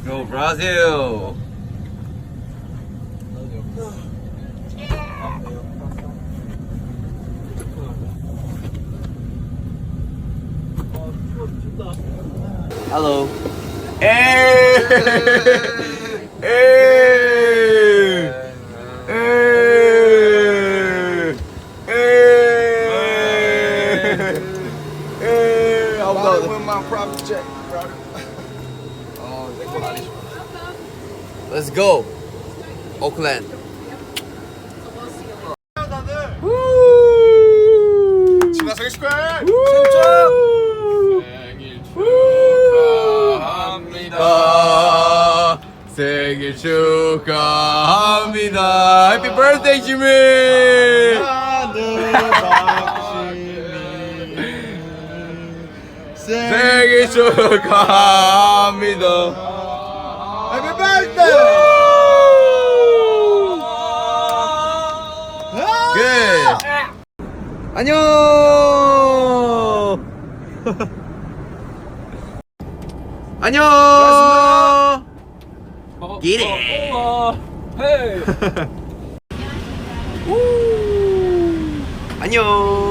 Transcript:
Go Brazil. Hello. Hey. Hey. Hey. How about it? My private jet. Let's go. Oakland. 지나 생일 축하해. 생일 축하합니다. 생일 축하합니다. Happy birthday, Jimmy. 생일 축하합니다. Happy birthday. Good. 안녕. 안녕. Get it. 헤이. 안녕.